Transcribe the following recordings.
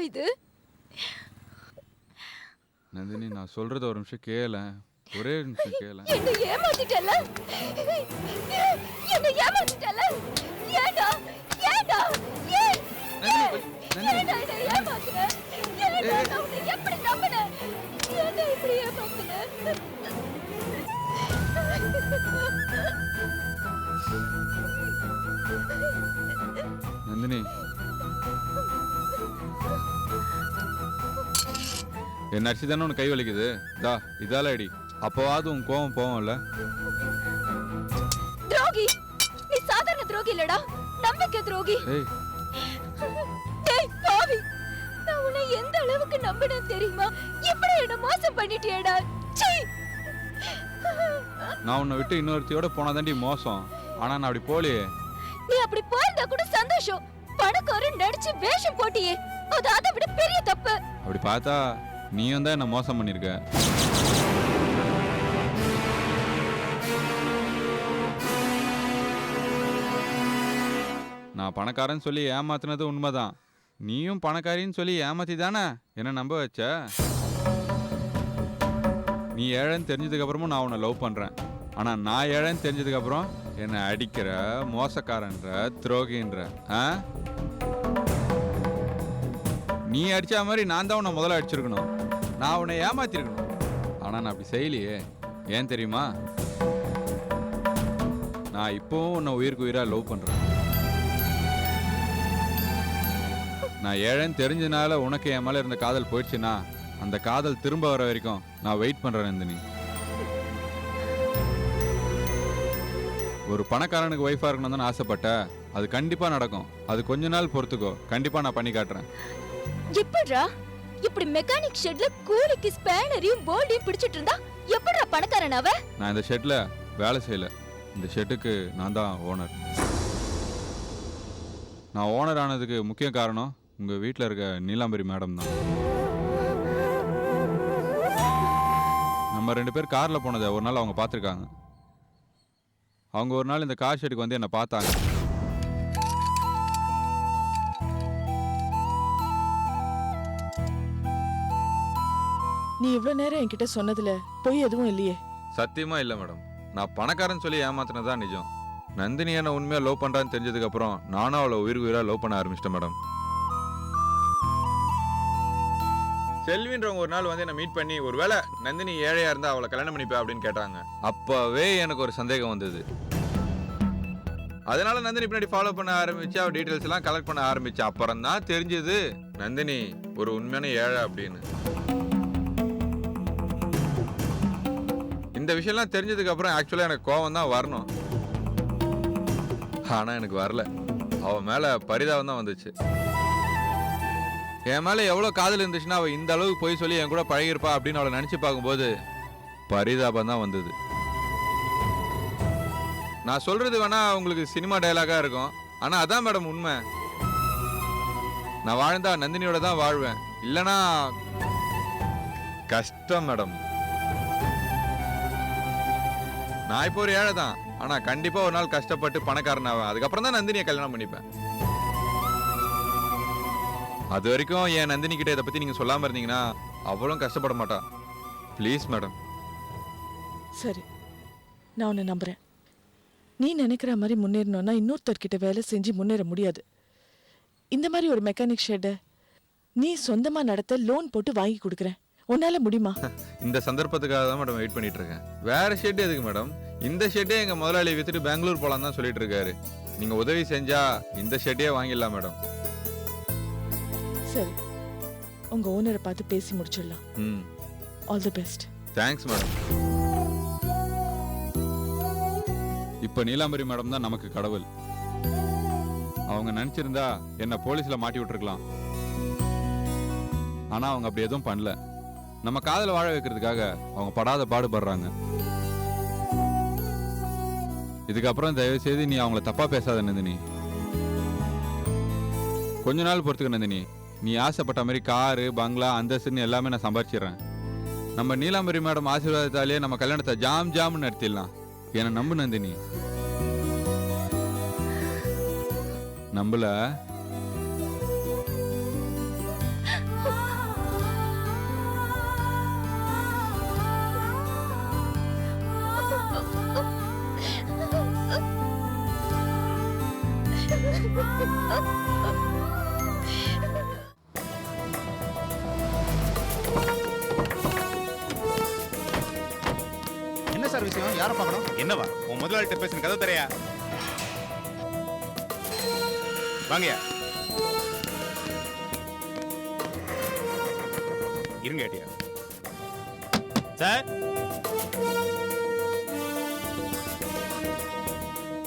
இது? நந்தினி, நான் சொல்றது ஒரு நிமிஷம் கேள. ஒரே நிமிஷம் கேள. என்ன ஏமாத்திட்டல? என்ன ஏமாத்திட்டல? ஏண்டா? ஏண்டா? ஏன்? ஏண்டா என்ன ஏமாத்துன? ஏண்டா நான் உன்னை எப்படி நம்பினேன்? ஏண்டா இப்படி ஏமாத்துன? நந்தினி, என்ன அடிச்சு தானே உனக்கு கை வலிக்குது? இதால அடி. அப்போவாது உன் கோவம் போவோம்ல. துரோகி! நீ சாதாரண துரோகி இல்லடா, நம்பிக்கை துரோகி. டேய் பாவி, நான் உன்னை எந்த அளவுக்கு நம்பினேன் தெரியுமா? இப்படி என்ன மோசம் பண்ணிட்டியேடா. சீ! நான் உன்னை விட்டு இன்னொருத்தியோட போனாதாண்டி மோசம். ஆனா நான் அப்படி போலியே. நீ அப்படி போயிருந்தா கூட சந்தோஷம். பணக்காரன் நடிச்சு வேஷம் போட்டியே, அது அதை விட பெரிய தப்பு. அப்படி பார்த்தா நீயும் தான் என்ன மோசம் பண்ணிருக்க. நான் பணக்காரன் சொல்லி ஏமாத்தினது உண்மைதான். நீயும் பணக்காரின்னு சொல்லி ஏமாத்தி தானே என்ன நம்ப வச்ச. நீ ஏழைன்னு தெரிஞ்சதுக்கு அப்புறமும் நான் உன்னை லவ் பண்றேன். ஆனா நான் ஏழைன்னு தெரிஞ்சதுக்கு அப்புறம் என்னை அடிக்கிற, மோசக்காரன்ற, துரோகின்ற. நீ அடிச்ச மாதிரி நான் தான் உன்னை முதல்ல அடிச்சிருக்கணும். நான் உன்னை ஏமாத்திருக்கணும். ஆனா நான் அப்படி செய்யலையே. ஏன் தெரியுமா? நான் இப்பவும் உன்னை உயிருக்கு உயிரா லவ் பண்றேன். நான் ஏழைன்னு தெரிஞ்சதுனால உனக்கு என் மேல இருந்த காதல் போயிடுச்சுன்னா அந்த காதல் திரும்ப வர வரைக்கும் நான் வெயிட் பண்றேன் நந்தினி. ஒரு பணக்காரனுக்கு ஒய்ஃபா இருக்கணும் தான் ஆசைப்பட்ட. அது கண்டிப்பா நடக்கும். அது கொஞ்ச நாள் பொறுத்துக்கோ, கண்டிப்பா நான் பண்ணி காட்டுறேன். எப்படிடா இப்படி மெக்கானிக் ஷெட்ல கூலிக்கு ஸ்பேனரையும் போல்டையும் பிடிச்சிட்டு இருந்தா எப்படிடா பணக்காரன் அவ? நான் இந்த ஷெட்ல வேலை செய்யல. இந்த ஷெட்டுக்கு நான் தான் ஓனர். நான் ஓனர் ஆனதுக்கு முக்கிய காரணம் உங்க வீட்டில் இருக்க நீலாம்பரி மேடம் தான். நம்ம 2 பேர் கார்ல போனதை ஒரு நாள் அவங்க பார்த்துருக்காங்க. அவங்க ஒரு நாள் இந்த கார் ஷெட்டுக்கு வந்து என்னை பார்த்தாங்க. நீ இவ்வளவு நேரம் என்கிட்ட சொன்னதுல பொய் எதுவும் இல்லையே? சத்தியமா இல்லை மேடம். நான் பணக்காரன் சொல்லி ஏமாத்தினதான் நிஜம். நந்தினி என்ன உண்மையா லவ் பண்றான்னு தெரிஞ்சதுக்கு அப்புறம் நானும் அவளை உயிருக்கு உயிரா லவ் பண்ண ஆரம்பிச்சிட்டேன் மேடம். செல்வின்றவங்க ஒரு நாள் வந்து என்ன மீட் பண்ணி ஒருவேளை நந்தினி ஏழையா இருந்தா அவளை கல்யாணம் பண்ணிப்பா அப்படின்னு கேட்டாங்க. அப்பவே எனக்கு ஒரு சந்தேகம் வந்தது. அதனால நந்தினி பின்னாடி ஃபாலோ பண்ண ஆரம்பிச்சு அவ டீடைல்ஸ் எல்லாம் கலெக்ட் பண்ண ஆரம்பிச்சு. அப்புறம் தான் தெரிஞ்சது நந்தினி ஒரு உண்மையான ஏழை அப்படின்னு. இந்த விஷயம்லாம் தெரிஞ்சதுக்கு அப்புறம் ஆக்சுவலா எனக்கு கோவம் தான் வரணும். ஆனா எனக்கு வரல. அவ மேல பரிதாபம் தான் வந்துச்சு. என் மேல எவ்வளவு காதல் இருந்துச்சுன்னா அவ இந்த அளவுக்கு போய் சொல்லி என் கூட பழகிருப்பா அப்படின்னு அவளை நினைச்சு பார்க்கும்போது பரிதாபம் தான் வந்தது. நான் சொல்றது வேணா உங்களுக்கு சினிமா டயலாகா இருக்கும். ஆனா அதான் மேடம் உண்மை. நான் வாழ்ந்தா நந்தினியோட தான் வாழ்வேன். இல்லனா கஷ்டம் மேடம். நான் இப்போ ஒரு ஏழை தான். ஆனா கண்டிப்பா ஒரு நாள் கஷ்டப்பட்டு பணக்காரன் ஆவேன். அதுக்கப்புறம் தான் நந்தினியை கல்யாணம் பண்ணிப்பேன். அது வரைக்கும் என் நந்தினி கிட்ட இதை பத்தி நீங்க சொல்லாம இருந்தீங்கன்னா அவளும் கஷ்டப்பட மாட்டா. Please madam. சரி, நான் உன்னை நம்புறேன். நீ நினைக்கிற மாதிரி முன்னேறணும்னா இன்னொருத்தர்கிட்ட வேலை செஞ்சு முன்னேற முடியாது. இந்த மாதிரி ஒரு மெக்கானிக் ஷெட்டை நீ சொந்தமா நடத்த லோன் போட்டு வாங்கி கொடுக்குறேன். உன்னால முடியுமா? இந்த சந்தர்ப்பத்துக்காக தான் மேடம் வெயிட் பண்ணிட்டு இருக்கேன். வேற ஷெட் எதுக்கு மேடம்? இந்த ஷெட்டே எங்க முதலாளி வித்துட்டு பெங்களூர் போலாம் தான் சொல்லிட்டு இருக்காரு. நீங்க உதவி செஞ்சா இந்த ஷெட்டையே வாங்கிடலாம் மேடம். சரி, உங்க ஓனரை பார்த்து பேசி முடிச்சிடலாம். All the best. Thanks madam. இப்ப நீலாம்பரி மேடம் தான் நமக்கு கடவுள். அவங்க நினைச்சிருந்தா என்ன போலீஸ்ல மாட்டி விட்டுருக்கலாம். ஆனா அவங்க அப்படி எதுவும் பண்ணல. நம்ம காதல வாழ வைக்கிறதுக்காக அவங்க படாத பாடுபடுறாங்க. இதுக்கப்புறம் தயவு செய்து நீ அவங்கள தப்பா பேசாத நந்தினி. கொஞ்ச நாள் பொறுத்துக்க நந்தினி. நீ ஆசைப்பட்ட மாதிரி காரு, பங்களா, அந்தஸ்துன்னு எல்லாமே நான் சம்பாதிச்சிடுறேன். நம்ம நீலாம்பரி மேடம் ஆசீர்வாதத்தாலேயே நம்ம கல்யாணத்தை ஜாம் ஜாம்னு நடத்திடலாம். என்ன நம்பு நந்தினி. நம்பல? விஷயம்? யாரை பார்க்கணும்? என்னவா உன் முதலாளிட்ட பேசுன கதை தரையா? வாங்கயா. இருங்க ஏட்டியா. சார்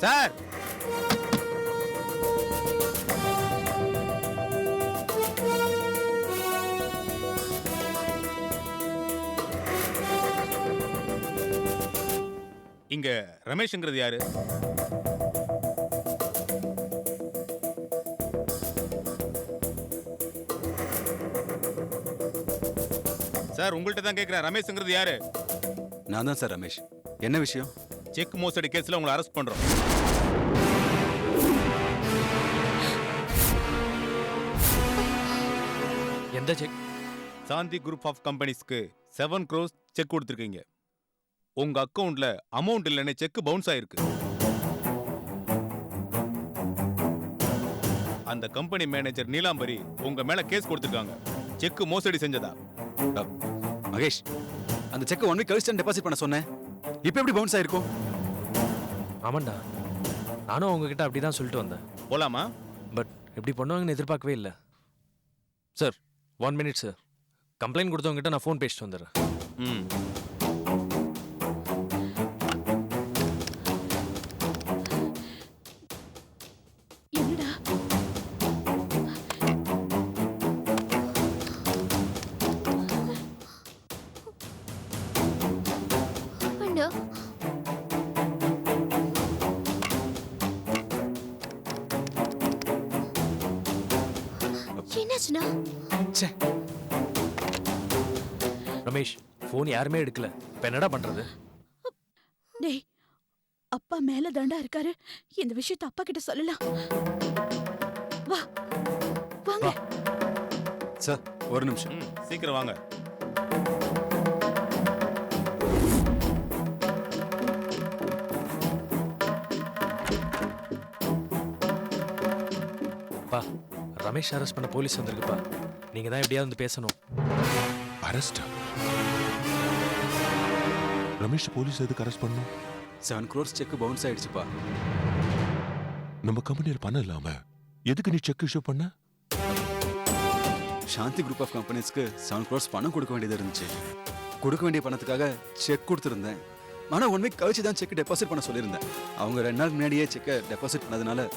சார் இங்க ரமேஷ்ங்கிறது யாரு? சார் உங்கள்கிட்ட தான் கேட்கிறேன், ரமேஷ்ங்கிறது யாரு? நான் தான் சார் ரமேஷ். என்ன விஷயம்? செக் மோசடி கேஸ்ல உங்களை அரெஸ்ட் பண்றோம். எந்த செக்? சாந்தி குரூப் ஆஃப் கம்பெனிஸ்க்கு 7 crores செக் கொடுத்துருக்கீங்க. உங்க அக்கவுண்ட்ல அமௌண்ட் இல்லைன்னு செக் பவுன்ஸ் ஆயிருக்கு. அந்த கம்பெனி மேனேஜர் நீலாம்பரி உங்க மேல கேஸ் கொடுத்திருக்காங்க, செக் மோசடி செஞ்சதா. மகேஷ், அந்த செக் 1 week கழிச்சு டெபாசிட் பண்ண சொன்னேன். இப்போ எப்படி பவுன்ஸ் ஆயிருக்கும்? ஆமாண்டா, நானும் உங்ககிட்ட அப்படி தான் சொல்லிட்டு வந்தேன். போலாமா? பட் எப்படி பண்ணுவாங்கன்னு எதிர்பார்க்கவே இல்லை. Sir 1 minute sir. கம்ப்ளைண்ட் கொடுத்தவங்ககிட்ட நான் ஃபோன் பேசிட்டு வந்துடுறேன். ம். என்னடா அண்ணா, என்னாச்சுண்ணா? ச்சே, ரமேஷ், ஃபோன் யாருமே எடுக்கல. இப்போ என்னடா பண்றது? டேய், அப்பா மேல தாண்டா இருக்காரு. இந்த விஷயத்தை அப்பா கிட்ட சொல்லலாம். வா வாங்க. சார் ஒரு நிமிஷம். ம், சீக்கிரம் வாங்க. பா, ரமேஷ் அரெஸ்ட் பண்ண போலீஸ் வந்திருக்குப்பா. நீங்க தான் எப்படியாவது வந்து பேசணும். அரெஸ்டா? ரமேஷ் போலீஸ் எதுக்கு அரெஸ்ட் பண்ணும்? 7 crores செக் பவுன்ஸ் ஆயிடுச்சுப்பா. நம்ம கம்பெனியில் பணம் இல்லாம எதுக்கு நீ செக் இஷ்யூ பண்ண? சாந்தி குரூப் ஆஃப் கம்பெனிஸ்க்கு 7 crores பணம் கொடுக்க வேண்டியது இருந்துச்சு. கொடுக்க வேண்டிய பணத்துக்காக செக் கொடுத்துருந்தேன். ஆனா 1 week கழிச்சு தான் செக் டெபாசிட் பண்ண சொல்லியிருந்தேன். அவங்க 2 நாள் முன்னாடியே செக்கை டெபாசிட் பண்ணதுனால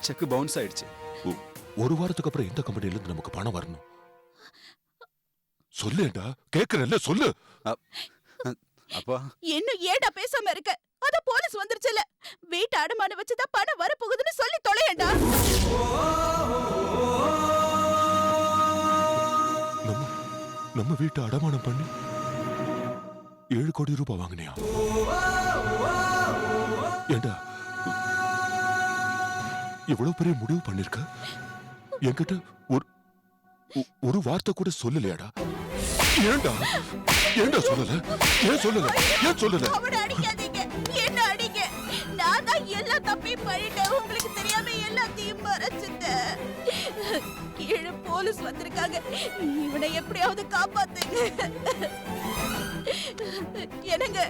செக் பவுன்ஸ் ஆயிடுச்சு. ஒரு வாரத்துக்கு அப்புறம் எந்த கம்பெனில இருந்து நமக்கு பணம் வரணும்? சொல்லேடா, கேக்குறல்ல, சொல்லு. அப்பா, இன்னும் ஏடா பேசாம இருக்க? அத போலீஸ் வந்துருச்சுல. வீட்டு அடமான வச்சுதான் பணம் வர போகுதுன்னு சொல்லி தொலையண்டா. நம்ம வீட்டை அடமானம் பண்ணி 7 கோடி ரூபாய் வாங்கினியா? ஏண்டா இவ்வளவு பெரிய முடிவு பண்ணிருக்க? என்கிட்ட ஒரு வார்த்தை கூட சொல்லலையாடா? ஏண்டா ஏண்டா சொல்லல? ஏன் சொல்லல? ஏன் சொல்லல? அவனை அடிக்காதீங்க, என்ன அடிங்க. நான் தான் எல்லா தப்பையும் பண்ணிட்டேன். உங்களுக்கு தெரியாம எல்லாத்தையும் மறைச்சிட்டேன். கீழே போலீஸ் வந்திருக்காங்க. இவனை எப்படியாவது காப்பாத்துங்க. என்னங்க?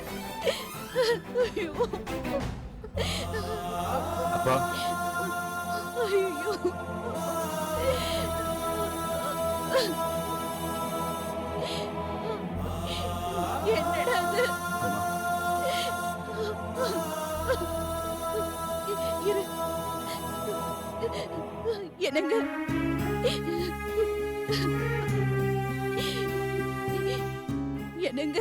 ஐயோ. அப்பா, ஐயோ. என்னடா இது? இரு. என்னங்க? என்னங்க?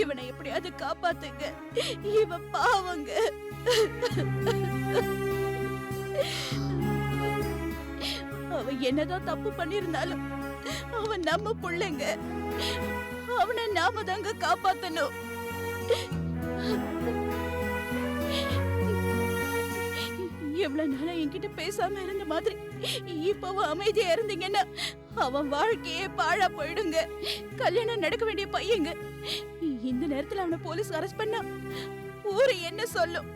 இவனை எப்படியாவது காப்பாத்துங்க. இவன் பாவங்க. அவன் என்னதான் தப்பு பண்ணிருந்தாலும் அவன் நம்ம புள்ளைங்க. அவனை நாம தாங்க காப்பாத்தணும். எவ்வளவு நாளா என்கிட்ட பேசாம இருந்த மாதிரி இப்பவும் அமைதியா இருந்தீங்கன்னா அவன் வாழ்க்கையே பாழா போயிடுங்க. கல்யாணம் நடக்க வேண்டிய பையங்க. இந்த நேரத்துல அவனை போலீஸ் அரெஸ்ட் பண்ணா ஊரு என்ன சொல்லும்?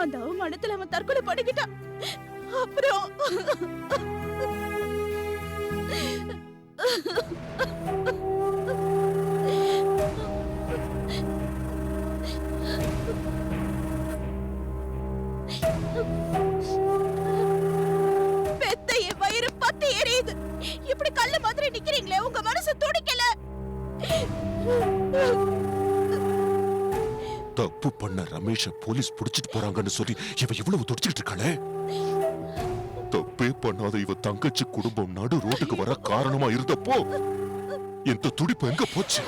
அந்த அவமானத்துல அவன் தற்கொலை பண்ணிக்கிட்டான். அப்புறம் பெத்த என் வயிறு பத்தி எரியுது. இப்படி கல்லு மாதிரி நிக்கிறீங்களே, உங்க மனசு துடிக்கல? தப்பு பண்ண ரமேஷ போலீஸ் புடிச்சிட்டு போறாங்கன்னு சொல்லி இவ இவ்வளவு துடிச்சிட்டு இருக்காளே. தப்பே பண்ணாத இவ தங்கச்சி குடும்பம் நடு ரோட்டுக்கு வர காரணமா இருந்தப்போ இந்த துடிப்பு எங்க போச்சு?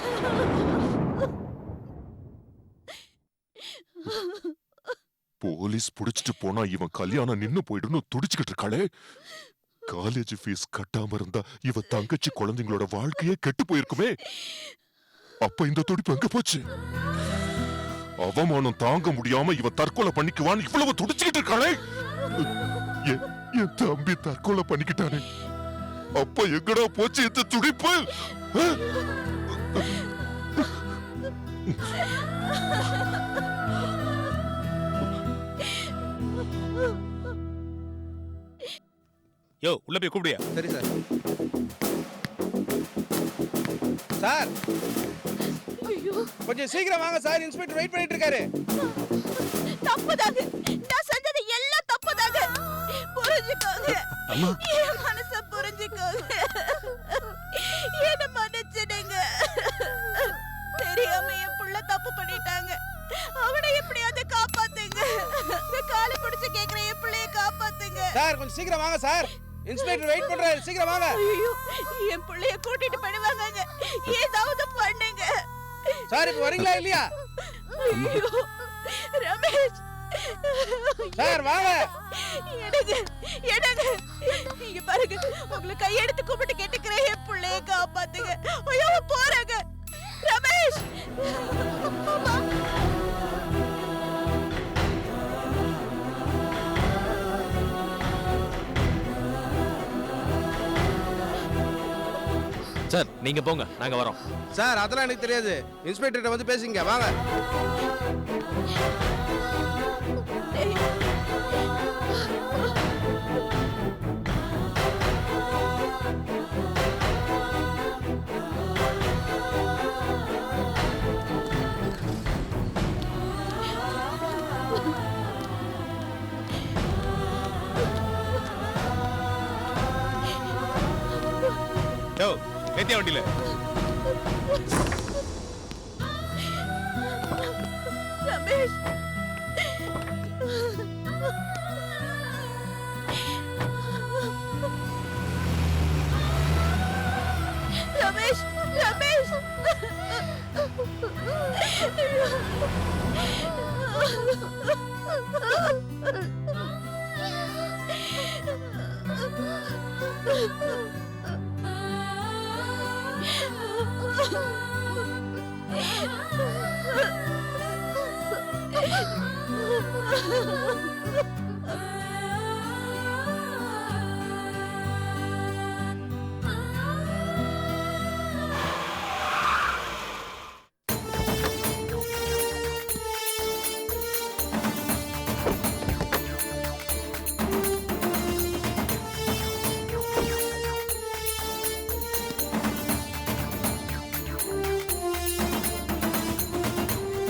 போலீஸ் புடிச்சிட்டு போனா இவன் கல்யாணம் நின்னு போயிடுன்னு துடிச்சுக்கிட்டு இருக்காளே. காலேஜ் ஃபீஸ் கட்டாம இருந்தா இவ தங்கச்சி குழந்தைங்களோட வாழ்க்கையே கெட்டு போயிருக்குமே. அப்ப இந்த துடிப்பு எங்க போச்சு? அவமானம் தாங்க முடியாம இவ தற்கொலை பண்ணிக்குவான்னு இவ்வளவு துடிச்சுக்கிட்டு இருக்காளே. என் தம்பி தற்கொலை பண்ணிக்கிட்டானே, அப்ப எங்கடா போச்சு இந்த துடிப்பு? யோ உள்ள போய் கூப்பிடியா? சரி சார். சார் ஐயோ, கொஞ்சம் சீக்கிரம் வாங்க சார், இன்ஸ்பெக்டர் வெயிட் பண்ணிட்டு இருக்காரு. தப்புதாங்க. நான் செஞ்சது எல்லாம் தப்புதாங்க. புரிஞ்சுக்கோங்க. என் மனச புரிஞ்சுக்கோங்க. என்ன மன்னிச்சிடுங்க. தெரியாம என் புள்ள தப்பு பண்ணிட்டாங்க. அவனை எப்படியாவது காப்பாத்துங்க. காலை பிடிச்சு கேக்குற என் பிள்ளைய காப்பாத்துங்க. சார் கொஞ்சம் சீக்கிரம் வாங்க சார், இன்ஸ்பெக்டர் வெயிட் பண்றாரு, சீக்கிரம் வாங்க. ஐயோ, என் பிள்ளைய கூட்டிட்டு போயிடுவாங்க. ஏதாவது பண்ணுங்க சார். இப்ப வரீங்களா இல்லையா? ஐயோ, ரமேஷ் சார் வாங்க. எடுங்க, எடுங்க. நீங்க பாருங்க, உங்களை கையெடுத்து கும்பிட்டு கேட்டுக்கிறேன், என் பிள்ளைய காப்பாத்துங்க. ஐயோ போறாங்க. ரமேஷ் அம்மா. சார் நீங்க போங்க, நாங்க வரோம். சார் அதெல்லாம் எனக்கு தெரியாது, இன்ஸ்பெக்டர் வந்து பேசுங்க, வாங்க. யோ ஏத்தியா வண்டியில? ரமேஷ் ரமேஷ் ரமேஷ்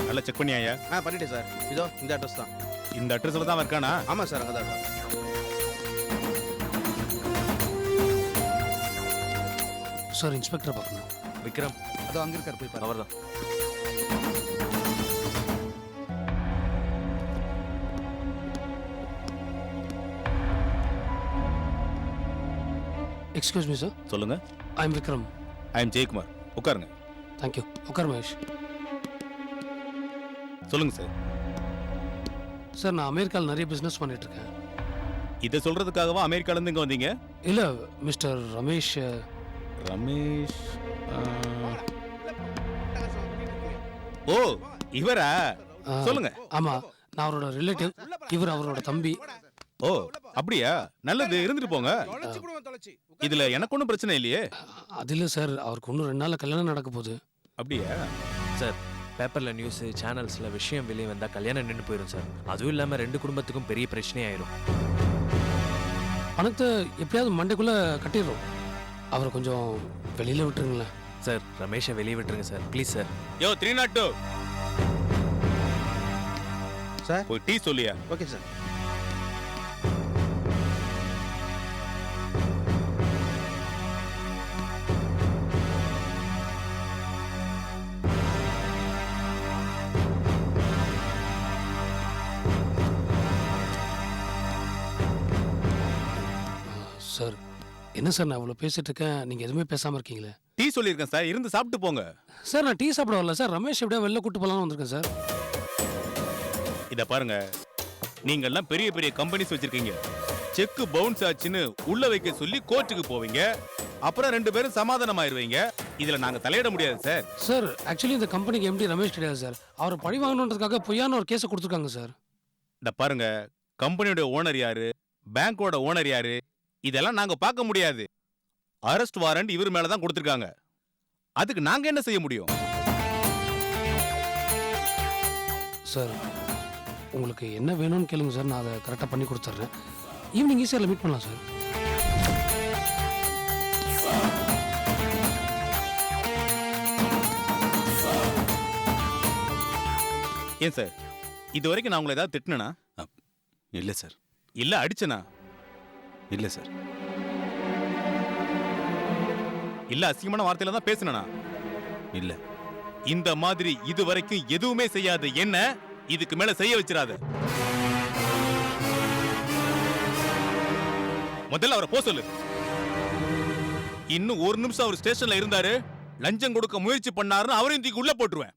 நல்லா செக் பண்ணியாயா? பண்ணிட்டேன் சார். இதோ இந்த அட்ரஸ் தான். இந்த அட்ரஸ்ல தான் இருக்கானா? ஆமா சார், அங்கதான். சார் இன்ஸ்பெக்டர் பார்க்கணும். விக்ரம் அதோ அங்க இருக்கார், போய் பாரு. அவர்தான். Excuse me sir. சொல்லுங்க. I am Vikram. I am Jayakumar. உட்காருங்க. தேங்க்யூ. உட்கார் மகேஷ். சொல்லுங்க சார். சார் நான் அமெரிக்காவில் நிறைய பிஸ்னஸ் பண்ணிட்டு இருக்கேன். இதை சொல்றதுக்காகவா அமெரிக்கால இருந்து இங்க வந்தீங்க? இல்லை மிஸ்டர் ரமேஷ். ரமேஷ் ஓ இவரா? சொல்லுங்க. ஆமாம், நான் அவரோட ரிலேட்டிவ். இவர் அவரோட தம்பி. ஓ அப்படியா? நல்லது, இருந்துட்டு போங்க. இதுல எனக்கு ஒன்றும் பிரச்சனை இல்லையே. அது இல்லை சார், அவருக்கு இன்னும் 2 நாளில் கல்யாணம் நடக்க போகுது. அப்படியா? சார் பேப்பர்ல நியூஸ் சேனல்ஸ்ல விஷயம் வெளியே வந்தா கல்யாணம் நின்று போயிடும் சார். அதுவும் இல்லாம 2 குடும்பத்துக்கும் பெரிய பிரச்சனை ஆயிரும். பணத்தை எப்படியாவது மண்டைக்குள்ள கட்டிடுறோம். அவரை கொஞ்சம் வெளியில விட்டுருங்களேன் சார். ரமேஷை வெளியே விட்டுருங்க sir, please sir. Yo 302 sir. போய் டீ சொல்லியா? Okay sir. என்ன சார் நான் இவ்வளோ பேசிட்டு இருக்கேன் நீங்கள் எதுவுமே பேசாமல் இருக்கீங்களே. டீ சொல்லியிருக்கேன் சார், இருந்து சாப்பிட்டு போங்க. சார் நான் டீ சாப்பிட வரல சார், ரமேஷ் எப்படியா வெளில கூட்டு போகலான்னு வந்திருக்கேன் சார். இத பாருங்க, நீங்க எல்லாம் பெரிய பெரிய கம்பெனிஸ் வச்சிருக்கீங்க. செக் பவுன்ஸ் ஆச்சுன்னு உள்ள வைக்க சொல்லி கோர்ட்டுக்கு போவீங்க, அப்புறம் 2 பேரும் சமாதானம் ஆயிருவீங்க. இதுல நாங்க தலையிட முடியாது சார். சார் ஆக்சுவலி இந்த கம்பெனிக்கு எம்டி ரமேஷ் கிடையாது சார், அவரை பழி வாங்கணுன்றதுக்காக பொய்யான ஒரு கேஸை கொடுத்துருக்காங்க சார். இத பாருங்க, கம்பெனியோட ஓனர் யாரு, பேங்கோட ஓனர் யாரு, இதெல்லாம் நாங்க பார்க்க முடியாது. அரெஸ்ட் வாரண்ட் இவர் மேல தான் கொடுத்திருக்காங்க. அதுக்கு நாங்க என்ன செய்ய முடியும்? சார் உங்களுக்கு என்ன வேணும்னு கேளுங்க சார், நான் அதை கரெக்டாக பண்ணி கொடுத்துட்றேன். ஈவினிங் ஈஸியாக மீட் பண்ணலாம் சார். ஏன் சார், இது வரைக்கும் நான் உங்களை ஏதாவது திட்டினா? இல்லை சார். இல்ல அடிச்சனா? இல்லை சார். இல்ல அசிங்கமான வார்த்தையில தான் பேசினா? இல்லை. இந்த மாதிரி இது வரைக்கும் எதுவுமே செய்யாது என்ன இதுக்கு மேல செய்ய வச்சிராத. முதல்ல அவரை போ சொல்லு. இன்னும் 1 நிமிஷம் அவர் ஸ்டேஷன்ல இருந்தாரு, லஞ்சம் கொடுக்க முயற்சி பண்ணாருன்னு அவரையும் தூக்கி உள்ள போட்டுருவேன்.